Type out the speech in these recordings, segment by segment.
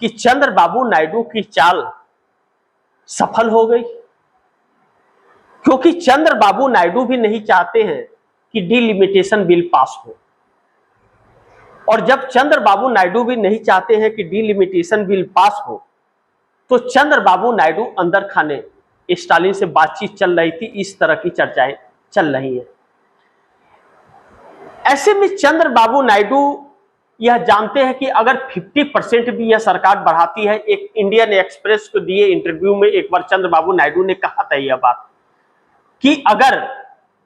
कि चंद्रबाबू नायडू की चाल सफल हो गई, क्योंकि चंद्रबाबू नायडू भी नहीं चाहते हैं कि डिलिमिटेशन बिल पास हो। और जब चंद्रबाबू नायडू भी नहीं चाहते हैं कि डिलिमिटेशन बिल पास हो, तो चंद्रबाबू नायडू अंदर खाने स्टालिन से बातचीत चल रही थी, इस तरह की चर्चाएं चल रही हैं। ऐसे में चंद्रबाबू नायडू यह जानते हैं कि अगर 50% भी यह सरकार बढ़ाती है, एक इंडियन एक्सप्रेस को दिए इंटरव्यू में एक बार चंद्रबाबू नायडू ने कहा था यह बात कि अगर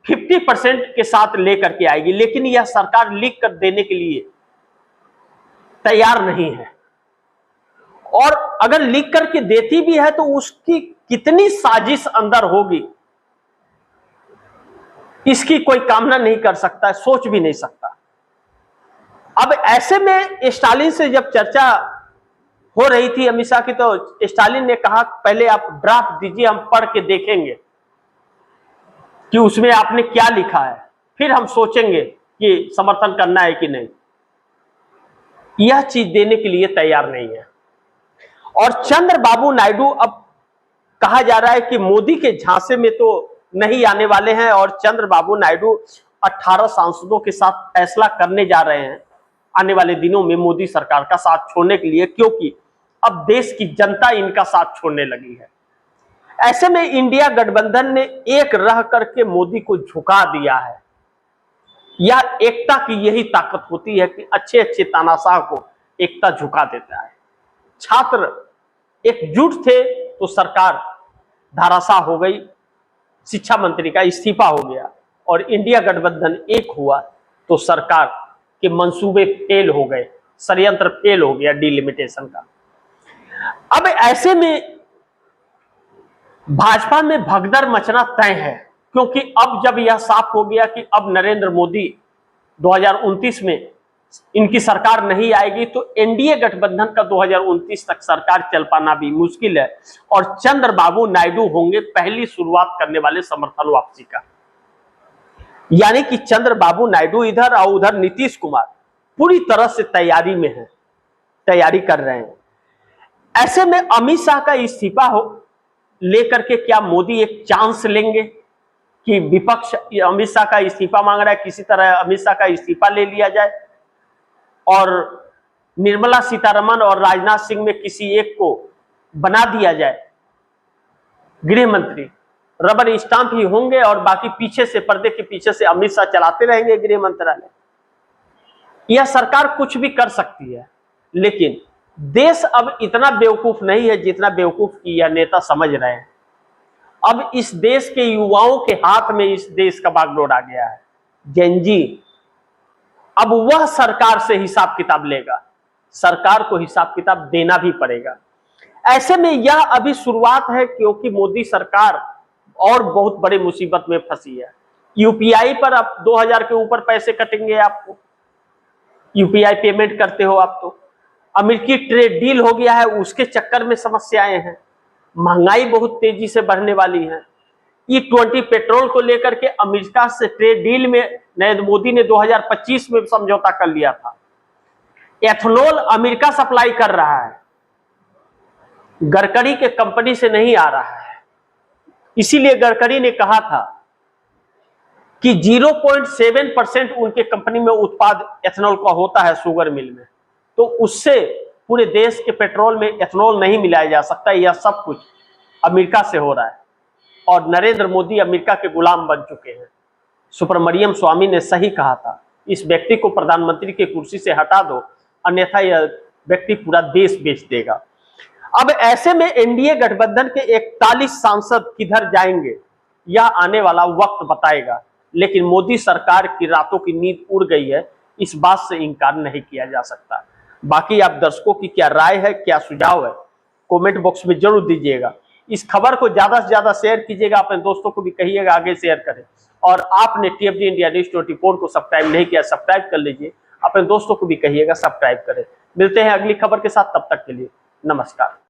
50% के साथ लेकर के आएगी, लेकिन यह सरकार लिख कर देने के लिए तैयार नहीं है। और अगर लिख करके देती भी है तो उसकी कितनी साजिश अंदर होगी, इसकी कोई कामना नहीं कर सकता, सोच भी नहीं सकता। अब ऐसे में स्टालिन से जब चर्चा हो रही थी अमित शाह की, तो स्टालिन ने कहा पहले आप ड्राफ्ट दीजिए, हम पढ़ के देखेंगे कि उसमें आपने क्या लिखा है, फिर हम सोचेंगे कि समर्थन करना है कि नहीं। यह चीज देने के लिए तैयार नहीं है। और चंद्रबाबू नायडू अब कहा जा रहा है कि मोदी के झांसे में तो नहीं आने वाले हैं, और चंद्रबाबू नायडू 18 सांसदों के साथ फैसला करने जा रहे हैं आने वाले दिनों में मोदी सरकार का साथ छोड़ने के लिए, क्योंकि अब देश की जनता इनका साथ छोड़ने लगी है। ऐसे में इंडिया गठबंधन ने एक रह करके मोदी को झुका दिया है। यह एकता की यही ताकत होती है कि अच्छे अच्छे तानाशाह को एकता झुका देता है। छात्र एकजुट थे तो सरकार धाराशाह हो गई, शिक्षा मंत्री का इस्तीफा हो गया, और इंडिया गठबंधन एक हुआ तो सरकार के मंसूबे फेल हो गए, षड्यंत्र फेल हो गया डिलिमिटेशन का। अब ऐसे में भाजपा में भगदड़ मचना तय है, क्योंकि अब जब यह साफ हो गया कि अब नरेंद्र मोदी 2029 में इनकी सरकार नहीं आएगी, तो एनडीए गठबंधन का 2029 तक सरकार चल पाना भी मुश्किल है, और चंद्रबाबू नायडू होंगे पहली शुरुआत करने वाले समर्थन वापसी का। यानी कि चंद्रबाबू नायडू इधर और उधर नीतीश कुमार पूरी तरह से तैयारी में है, तैयारी कर रहे हैं। ऐसे में अमित शाह का इस्तीफा हो लेकर के क्या मोदी एक चांस लेंगे कि विपक्ष अमित शाह का इस्तीफा मांग रहा है, किसी तरह अमित शाह का इस्तीफा ले लिया जाए और निर्मला सीतारमण और राजनाथ सिंह में किसी एक को बना दिया जाए गृह मंत्री, रबर स्टाम्प ही होंगे और बाकी पीछे से, पर्दे के पीछे से अमित शाह चलाते रहेंगे गृह मंत्रालय। यह सरकार कुछ भी कर सकती है, लेकिन देश अब इतना बेवकूफ नहीं है जितना बेवकूफ की यह नेता समझ रहे हैं। अब इस देश के युवाओं के हाथ में इस देश का बागडोर आ गया है, जेनजी। अब वह सरकार से हिसाब किताब लेगा, सरकार को हिसाब किताब देना भी पड़ेगा। ऐसे में यह अभी शुरुआत है, क्योंकि मोदी सरकार और बहुत बड़े मुसीबत में फंसी है। यूपीआई पर अब 2000 के ऊपर पैसे कटेंगे आपको, यूपीआई पेमेंट करते हो आप तो। अमेरिकी ट्रेड डील हो गया है, उसके चक्कर में समस्याएं हैं, महंगाई बहुत तेजी से बढ़ने वाली है। E20 पेट्रोल को लेकर के अमेरिका से ट्रेड डील में नरेंद्र मोदी ने 2025 में समझौता कर लिया था। एथेनॉल अमेरिका सप्लाई कर रहा है, गडकरी के कंपनी से नहीं आ रहा है। इसीलिए गडकरी ने कहा था कि 0.7% उनके कंपनी में उत्पाद एथेनॉल का होता है शुगर मिल में, तो उससे पूरे देश के पेट्रोल में एथेनॉल नहीं मिलाया जा सकता। यह सब कुछ अमेरिका से हो रहा है, और नरेंद्र मोदी अमेरिका के गुलाम बन चुके हैं। सुब्रमण्यम स्वामी ने सही कहा था, इस व्यक्ति को प्रधानमंत्री की कुर्सी से हटा दो, अन्यथा यह व्यक्ति पूरा देश बेच देगा। अब ऐसे में एनडीए गठबंधन के 41 सांसद किधर जाएंगे, यह आने वाला वक्त बताएगा। लेकिन मोदी सरकार की रातों की नींद उड़ गई है, इस बात से इनकार नहीं किया जा सकता। बाकी आप दर्शकों की क्या राय है, क्या सुझाव है, कमेंट बॉक्स में जरूर दीजिएगा। इस खबर को ज्यादा से ज्यादा शेयर कीजिएगा, अपने दोस्तों को भी कहिएगा आगे शेयर करें। और आपने टीएफजी इंडिया न्यूज 24 को सब्सक्राइब नहीं किया, सब्सक्राइब कर लीजिए, अपने दोस्तों को भी कहिएगा सब्सक्राइब करें। मिलते हैं अगली खबर के साथ, तब तक के लिए नमस्कार।